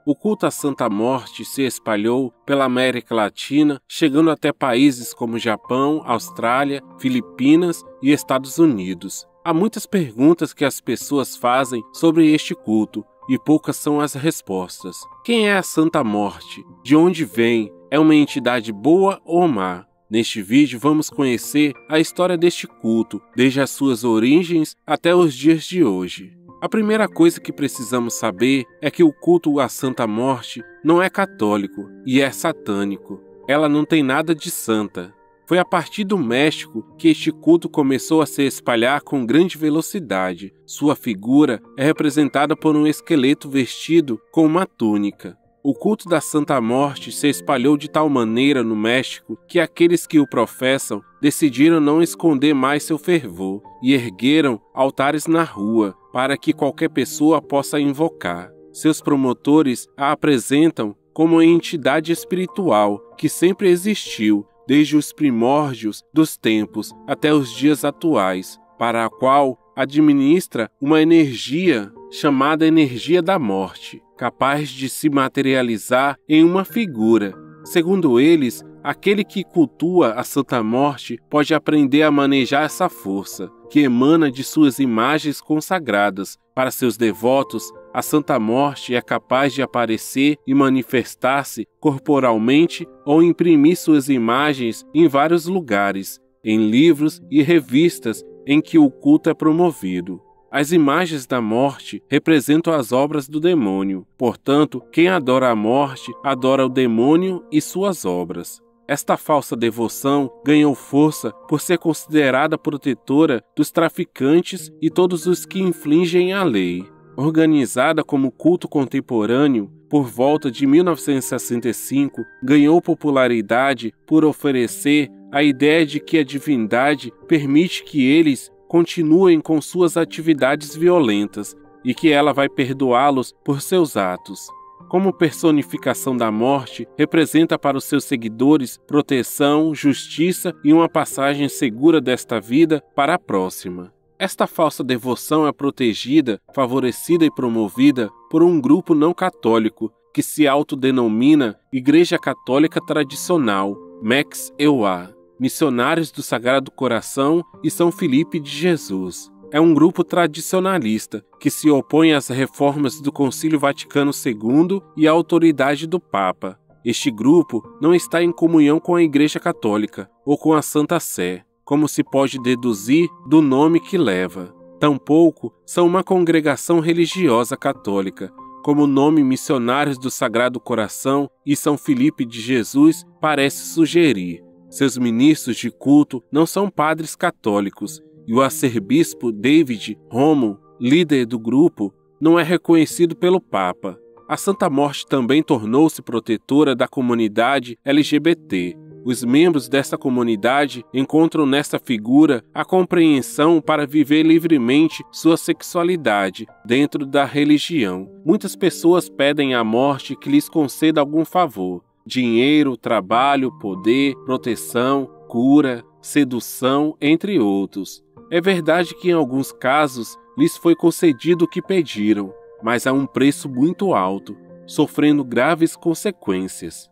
O culto à Santa Morte se espalhou pela América Latina, chegando até países como Japão, Austrália, Filipinas e Estados Unidos. Há muitas perguntas que as pessoas fazem sobre este culto, e poucas são as respostas. Quem é a Santa Morte? De onde vem? É uma entidade boa ou má? Neste vídeo vamos conhecer a história deste culto, desde as suas origens até os dias de hoje. A primeira coisa que precisamos saber é que o culto à Santa Morte não é católico e é satânico. Ela não tem nada de santa. Foi a partir do México que este culto começou a se espalhar com grande velocidade. Sua figura é representada por um esqueleto vestido com uma túnica. O culto da Santa Morte se espalhou de tal maneira no México que aqueles que o professam decidiram não esconder mais seu fervor e ergueram altares na rua para que qualquer pessoa possa invocar. Seus promotores a apresentam como uma entidade espiritual que sempre existiu desde os primórdios dos tempos até os dias atuais, para a qual administra uma energia chamada energia da morte, capaz de se materializar em uma figura. Segundo eles, aquele que cultua a Santa Morte pode aprender a manejar essa força, que emana de suas imagens consagradas. Para seus devotos, a Santa Morte é capaz de aparecer e manifestar-se corporalmente ou imprimir suas imagens em vários lugares, em livros e revistas em que o culto é promovido. As imagens da morte representam as obras do demônio. Portanto, quem adora a morte, adora o demônio e suas obras. Esta falsa devoção ganhou força por ser considerada protetora dos traficantes e todos os que infringem a lei. Organizada como culto contemporâneo, por volta de 1965, ganhou popularidade por oferecer a ideia de que a divindade permite que eles continuem com suas atividades violentas e que ela vai perdoá-los por seus atos. Como personificação da morte, representa para os seus seguidores proteção, justiça e uma passagem segura desta vida para a próxima. Esta falsa devoção é protegida, favorecida e promovida por um grupo não católico que se autodenomina Igreja Católica Tradicional, MEX-EUA, Missionários do Sagrado Coração e São Filipe de Jesus. É um grupo tradicionalista que se opõe às reformas do Concílio Vaticano II e à autoridade do Papa. Este grupo não está em comunhão com a Igreja Católica ou com a Santa Sé, como se pode deduzir do nome que leva. Tampouco são uma congregação religiosa católica, como o nome Missionários do Sagrado Coração e São Filipe de Jesus parece sugerir. Seus ministros de culto não são padres católicos e o arcebispo David Romo, líder do grupo, não é reconhecido pelo Papa. A Santa Morte também tornou-se protetora da comunidade LGBT. Os membros desta comunidade encontram nesta figura a compreensão para viver livremente sua sexualidade dentro da religião. Muitas pessoas pedem à morte que lhes conceda algum favor: dinheiro, trabalho, poder, proteção, cura, sedução, entre outros. É verdade que em alguns casos lhes foi concedido o que pediram, mas a um preço muito alto, sofrendo graves consequências.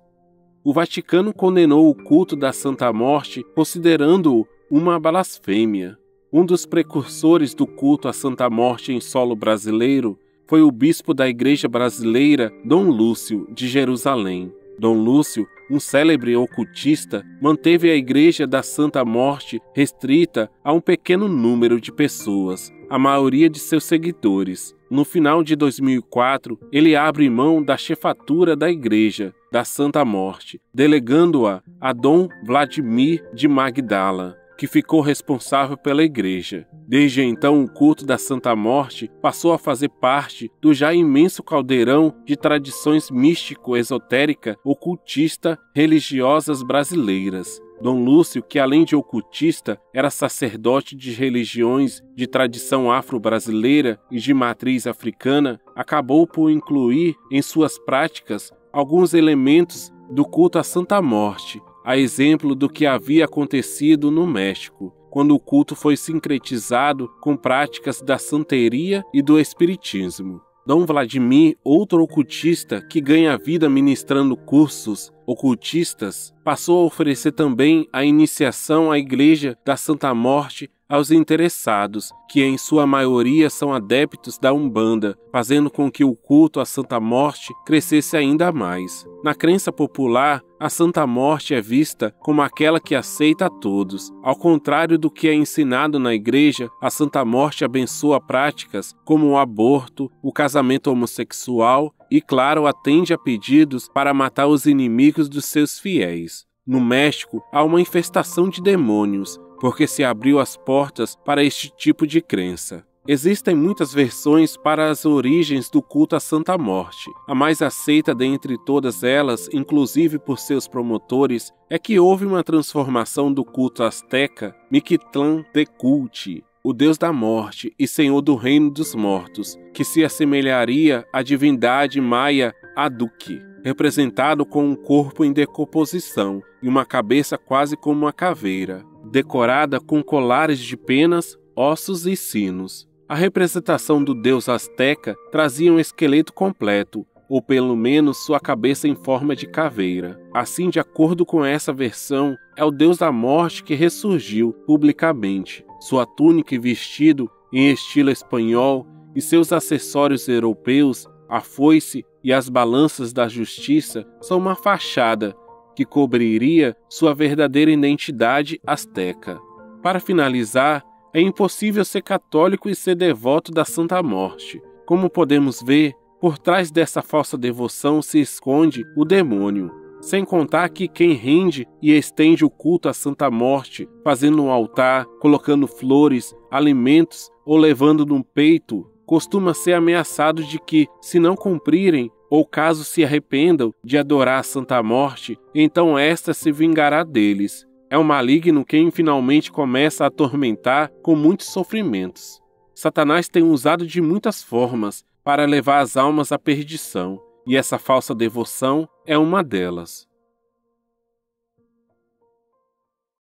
O Vaticano condenou o culto da Santa Morte, considerando-o uma blasfêmia. Um dos precursores do culto à Santa Morte em solo brasileiro foi o bispo da Igreja Brasileira, Dom Lúcio, de Jerusalém. Dom Lúcio, um célebre ocultista, manteve a Igreja da Santa Morte restrita a um pequeno número de pessoas, a maioria de seus seguidores. No final de 2004, ele abre mão da chefatura da Igreja da Santa Morte, delegando-a a Dom Vladimir de Magdala, que ficou responsável pela Igreja. Desde então, o culto da Santa Morte passou a fazer parte do já imenso caldeirão de tradições místico-esotérica, ocultista, religiosas brasileiras. Dom Lúcio, que além de ocultista, era sacerdote de religiões de tradição afro-brasileira e de matriz africana, acabou por incluir em suas práticas alguns elementos do culto à Santa Morte, a exemplo do que havia acontecido no México, quando o culto foi sincretizado com práticas da santeria e do espiritismo. Dom Vladimir, outro ocultista que ganha vida ministrando cursos ocultistas, passou a oferecer também a iniciação à Igreja da Santa Morte aos interessados, que em sua maioria são adeptos da Umbanda, fazendo com que o culto à Santa Morte crescesse ainda mais. Na crença popular, a Santa Morte é vista como aquela que aceita a todos. Ao contrário do que é ensinado na Igreja, a Santa Morte abençoa práticas como o aborto, o casamento homossexual e, claro, atende a pedidos para matar os inimigos dos seus fiéis. No México, há uma infestação de demônios, porque se abriu as portas para este tipo de crença. Existem muitas versões para as origens do culto à Santa Morte. A mais aceita dentre todas elas, inclusive por seus promotores, é que houve uma transformação do culto azteca Mictlantecutli, o deus da morte e senhor do reino dos mortos, que se assemelharia à divindade maia Aduki, representado com um corpo em decomposição e uma cabeça quase como uma caveira, decorada com colares de penas, ossos e sinos. A representação do deus azteca trazia um esqueleto completo, ou pelo menos sua cabeça em forma de caveira. Assim, de acordo com essa versão, é o deus da morte que ressurgiu publicamente. Sua túnica e vestido em estilo espanhol e seus acessórios europeus, a foice e as balanças da justiça, são uma fachada que cobriria sua verdadeira identidade azteca. Para finalizar, é impossível ser católico e ser devoto da Santa Morte. Como podemos ver, por trás dessa falsa devoção se esconde o demônio. Sem contar que quem rende e estende o culto à Santa Morte, fazendo um altar, colocando flores, alimentos ou levando no peito, costuma ser ameaçado de que, se não cumprirem, ou caso se arrependam de adorar a Santa Morte, então esta se vingará deles. É o maligno quem finalmente começa a atormentar com muitos sofrimentos. Satanás tem usado de muitas formas para levar as almas à perdição, e essa falsa devoção é uma delas.